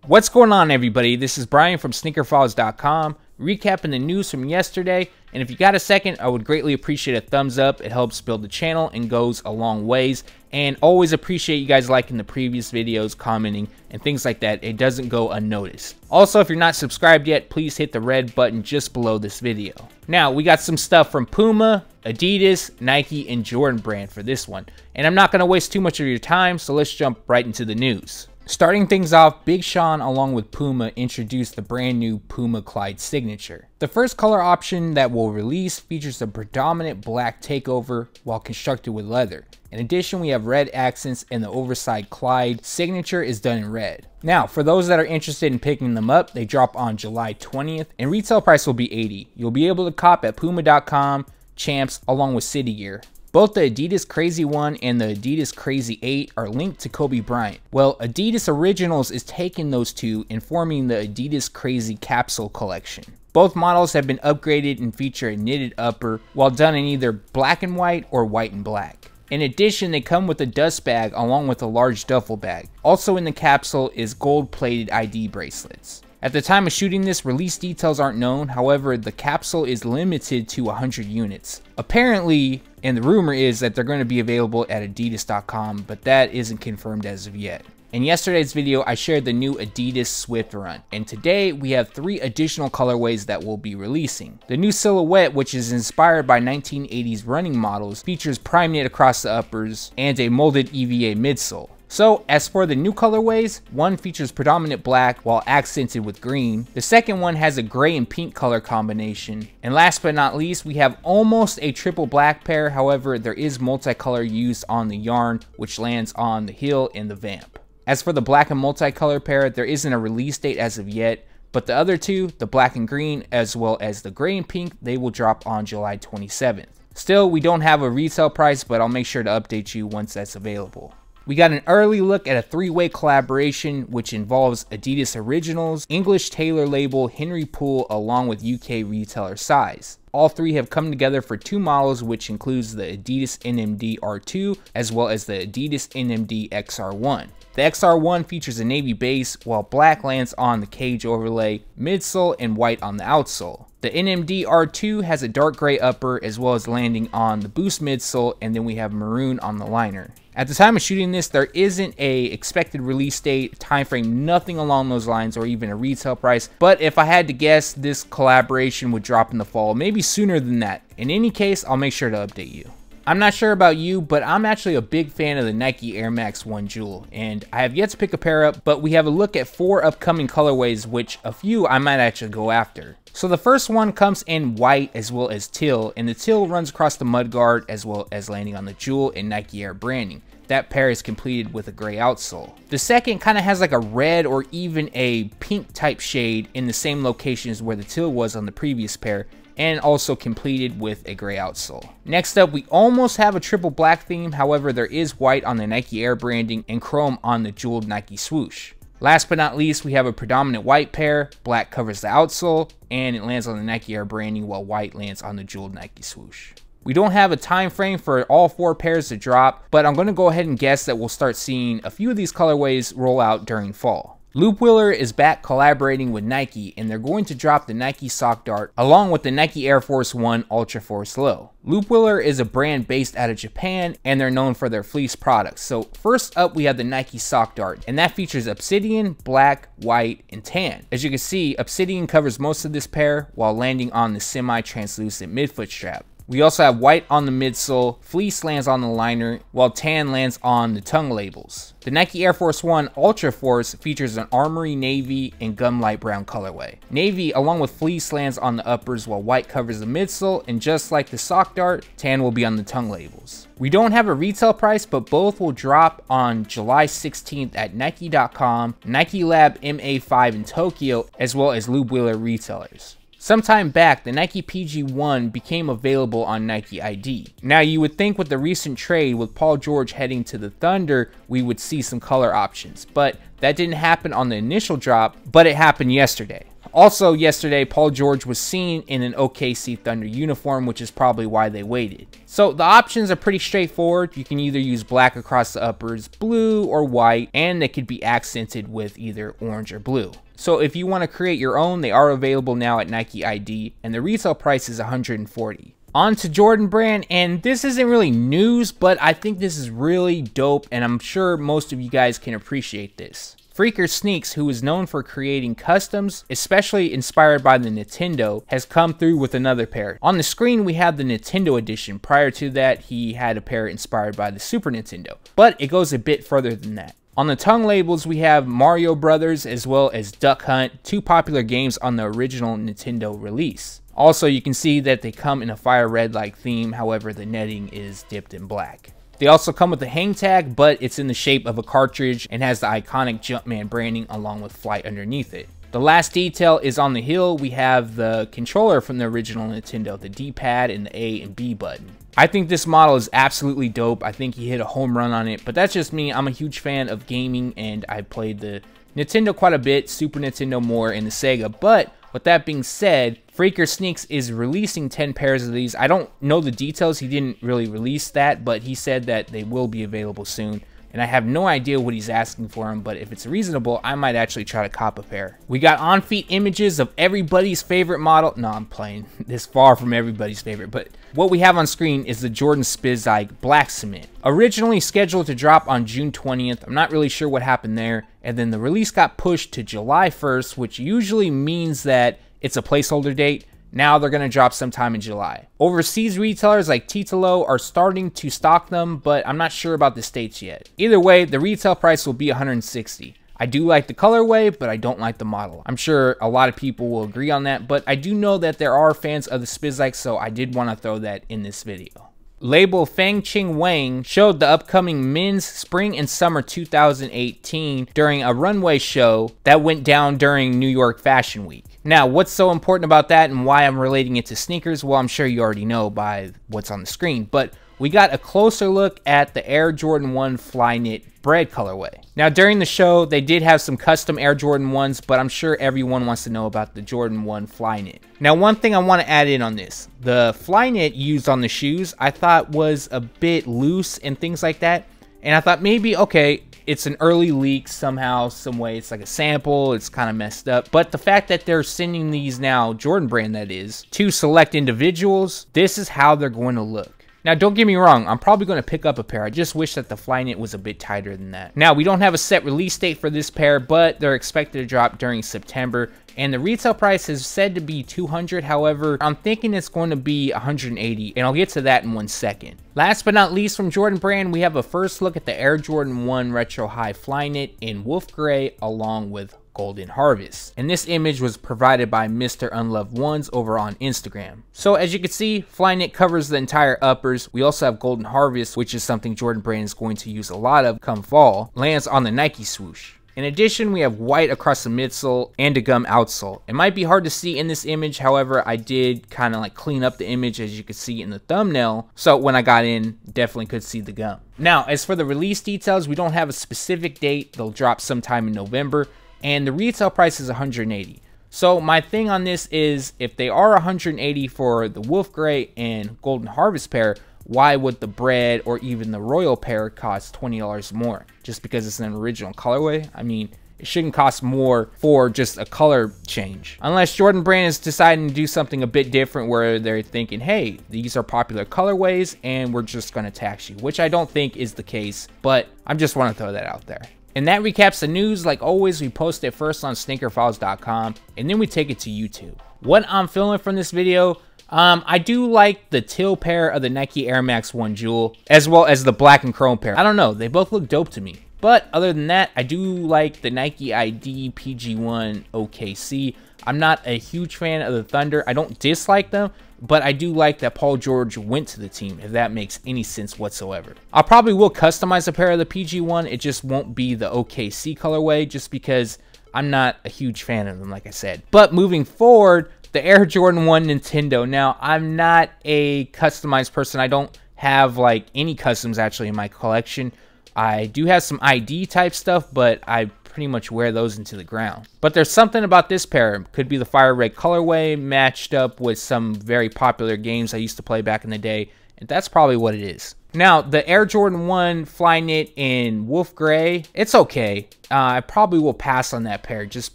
What's going on, everybody? This is Brian from SneakerFiles.com, recapping the news from yesterday. And if you got a second, I would greatly appreciate a thumbs up. It helps build the channel and goes a long ways. And always appreciate you guys liking the previous videos, commenting, and things like that. It doesn't go unnoticed. Also, if you're not subscribed yet, please hit the red button just below this video. Now, we got some stuff from Puma, Adidas, Nike, and Jordan brand for this one. And I'm not going to waste too much of your time, so let's jump right into the news. Starting things off, Big Sean along with Puma introduced the brand new Puma Clyde Signature. The first color option that will release features a predominant black takeover while constructed with leather. In addition, we have red accents and the oversized Clyde Signature is done in red. Now, for those that are interested in picking them up, they drop on July 20th and retail price will be $80. You'll be able to cop at Puma.com, Champs, along with City Gear. Both the Adidas Crazy 1 and the Adidas Crazy 8 are linked to Kobe Bryant. Well, Adidas Originals is taking those two and forming the Adidas Crazy Capsule Collection. Both models have been upgraded and feature a knitted upper, while done in either black and white or white and black. In addition, they come with a dust bag along with a large duffel bag. Also in the capsule is gold-plated ID bracelets. At the time of shooting this, release details aren't known, however, the capsule is limited to 100 units. Apparently, and the rumor is that they're going to be available at Adidas.com, but that isn't confirmed as of yet. In yesterday's video, I shared the new Adidas Swift Run, and today we have 3 additional colorways that we'll be releasing. The new silhouette, which is inspired by 1980s running models, features prime knit across the uppers and a molded EVA midsole. So, as for the new colorways, one features predominant black while accented with green. The second one has a gray and pink color combination. And last but not least, we have almost a triple black pair. However, there is multicolor used on the yarn, which lands on the heel and the vamp. As for the black and multicolor pair, there isn't a release date as of yet, but the other two, the black and green, as well as the gray and pink, they will drop on July 27th. Still, we don't have a retail price, but I'll make sure to update you once that's available. We got an early look at a 3-way collaboration which involves Adidas Originals, English tailor label Henry Poole, along with UK retailer Size. All 3 have come together for 2 models, which includes the Adidas NMD R2 as well as the Adidas NMD XR1. The XR1 features a navy base, while black lands on the cage overlay, midsole, and white on the outsole. The NMD R2 has a dark gray upper as well as landing on the boost midsole, and then we have maroon on the liner. At the time of shooting this, there isn't a expected release date, time frame, nothing along those lines, or even a retail price. But if I had to guess, this collaboration would drop in the fall, maybe sooner than that. In any case, I'll make sure to update you. I'm not sure about you, but I'm actually a big fan of the Nike Air Max 1 Jewel, and I have yet to pick a pair up, but we have a look at 4 upcoming colorways, which a few I might actually go after. So the first one comes in white as well as teal, and the teal runs across the mudguard as well as landing on the Jewel and Nike Air branding. That pair is completed with a gray outsole. The second kind of has like a red or even a pink type shade in the same locations where the teal was on the previous pair, and also completed with a gray outsole. Next up, we almost have a triple black theme, however there is white on the Nike Air branding and chrome on the jeweled Nike swoosh. Last but not least, we have a predominant white pair, black covers the outsole, and it lands on the Nike Air branding while white lands on the jeweled Nike swoosh. We don't have a time frame for all 4 pairs to drop, but I'm going to go ahead and guess that we'll start seeing a few of these colorways roll out during fall. Loopwheeler is back collaborating with Nike, and they're going to drop the Nike Sock Dart along with the Nike Air Force 1 UltraForce Low. Loopwheeler is a brand based out of Japan, and they're known for their fleece products. So first up, we have the Nike Sock Dart, and that features obsidian, black, white, and tan. As you can see, obsidian covers most of this pair while landing on the semi-translucent midfoot strap. We also have white on the midsole, fleece lands on the liner, while tan lands on the tongue labels. The Nike Air Force 1 UltraForce features an armory navy and gum light brown colorway. Navy along with fleece lands on the uppers while white covers the midsole, and just like the Sock Dart, tan will be on the tongue labels. We don't have a retail price, but both will drop on July 16th at Nike.com, Nike Lab MA5 in Tokyo, as well as Loopwheeler retailers. Sometime back, the Nike PG 1 became available on NikeID. Now, you would think with the recent trade with Paul George heading to the Thunder, we would see some color options, but that didn't happen on the initial drop, but it happened yesterday. Also, yesterday, Paul George was seen in an OKC Thunder uniform, which is probably why they waited. So the options are pretty straightforward. You can either use black across the uppers, blue or white, and they could be accented with either orange or blue. So if you want to create your own, they are available now at NikeID, and the retail price is $140. On to Jordan Brand, and this isn't really news, but I think this is really dope, and I'm sure most of you guys can appreciate this. Freaker Sneaks, who is known for creating customs, especially inspired by the Nintendo, has come through with another pair. On the screen, we have the Nintendo edition. Prior to that, he had a pair inspired by the Super Nintendo, but it goes a bit further than that. On the tongue labels, we have Mario Brothers as well as Duck Hunt, two popular games on the original Nintendo release. Also, you can see that they come in a fire red-like theme, however, the netting is dipped in black. They also come with a hang tag, but it's in the shape of a cartridge and has the iconic Jumpman branding along with Flight underneath it. The last detail is on the heel. We have the controller from the original Nintendo, the D-pad and the A and B button. I think this model is absolutely dope. I think he hit a home run on it, but that's just me. I'm a huge fan of gaming, and I played the Nintendo quite a bit, Super Nintendo more, and the Sega. But with that being said, Freaker Sneaks is releasing 10 pairs of these. I don't know the details. He didn't really release that, but he said that they will be available soon. And I have no idea what he's asking for them, but if it's reasonable, I might actually try to cop a pair. We got on-feet images of everybody's favorite model. No, I'm playing. This far from everybody's favorite, but what we have on screen is the Jordan Spizike Black Cement. Originally scheduled to drop on June 20th. I'm not really sure what happened there. And then the release got pushed to July 1st, which usually means that it's a placeholder date. Now they're going to drop sometime in July. Overseas retailers like Titolo are starting to stock them, but I'm not sure about the States yet. Either way, the retail price will be $160. I do like the colorway, but I don't like the model. I'm sure a lot of people will agree on that, but I do know that there are fans of the Spizike, so I did want to throw that in this video. Label Feng Ching Wang showed the upcoming men's spring and summer 2018 during a runway show that went down during New York Fashion Week. Now, what's so important about that and why I'm relating it to sneakers? Well, I'm sure you already know by what's on the screen, but we got a closer look at the Air Jordan 1 Flyknit Bred colorway. Now, during the show, they did have some custom Air Jordan 1s, but I'm sure everyone wants to know about the Jordan 1 Flyknit. Now, one thing I want to add in on this, the Flyknit used on the shoes, I thought was a bit loose and things like that, and I thought maybe, okay, it's an early leak somehow, some way. It's like a sample. It's kind of messed up. But the fact that they're sending these now, Jordan Brand that is, to select individuals, this is how they're going to look. Now, don't get me wrong, I'm probably going to pick up a pair. I just wish that the Flyknit was a bit tighter than that. Now, we don't have a set release date for this pair, but they're expected to drop during September. And the retail price is said to be $200. However, I'm thinking it's going to be $180, and I'll get to that in 1 second. Last but not least, from Jordan Brand, we have a first look at the Air Jordan 1 Retro High Flyknit in Wolf Gray along with Golden Harvest. And this image was provided by Mr. Unloved Ones over on Instagram. So as you can see, Flyknit covers the entire uppers. We also have Golden Harvest, which is something Jordan Brand is going to use a lot of come fall, lands on the Nike swoosh. In addition, we have white across the midsole and a gum outsole. It might be hard to see in this image, however, I did kind of like clean up the image as you can see in the thumbnail. So when I got in, definitely could see the gum. Now, as for the release details, we don't have a specific date. They'll drop sometime in November, and the retail price is $180. So my thing on this is, if they are $180 for the Wolf Gray and Golden Harvest pair, why would the Bred or even the Royal pair cost $20 more? Just because it's an original colorway? I mean, it shouldn't cost more for just a color change. Unless Jordan Brand is deciding to do something a bit different where they're thinking, hey, these are popular colorways and we're just going to tax you, which I don't think is the case, but I just want to throw that out there. And that recaps the news. Like always, we post it first on SneakerFiles.com and then we take it to YouTube. What I'm feeling from this video, I do like the teal pair of the Nike Air Max 1 Jewel, as well as the black and chrome pair. I don't know, they both look dope to me. But other than that, I do like the NikeID PG 1 OKC. I'm not a huge fan of the Thunder. I don't dislike them, but I do like that Paul George went to the team, if that makes any sense whatsoever. I probably will customize a pair of the PG 1. It just won't be the OKC colorway, just because I'm not a huge fan of them, like I said. But moving forward, the Air Jordan 1 Nintendo. Now, I'm not a customized person. I don't have like any customs actually in my collection. I do have some ID type stuff, but I pretty much wear those into the ground. But there's something about this pair. Could be the fire red colorway matched up with some very popular games I used to play back in the day, and that's probably what it is. Now, the Air Jordan 1 Flyknit in Wolf Gray, it's okay. I probably will pass on that pair just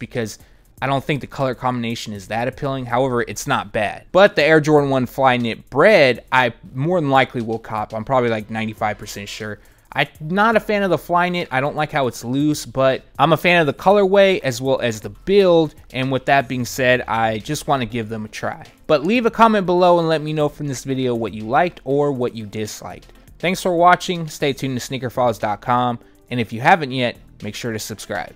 because I don't think the color combination is that appealing. However, it's not bad. But the Air Jordan 1 Flyknit Bred, I more than likely will cop. I'm probably like 95% sure. I'm not a fan of the Flyknit. I don't like how it's loose, but I'm a fan of the colorway as well as the build. And with that being said, I just want to give them a try. But leave a comment below and let me know from this video what you liked or what you disliked. Thanks for watching. Stay tuned to SneakerFiles.com. And if you haven't yet, make sure to subscribe.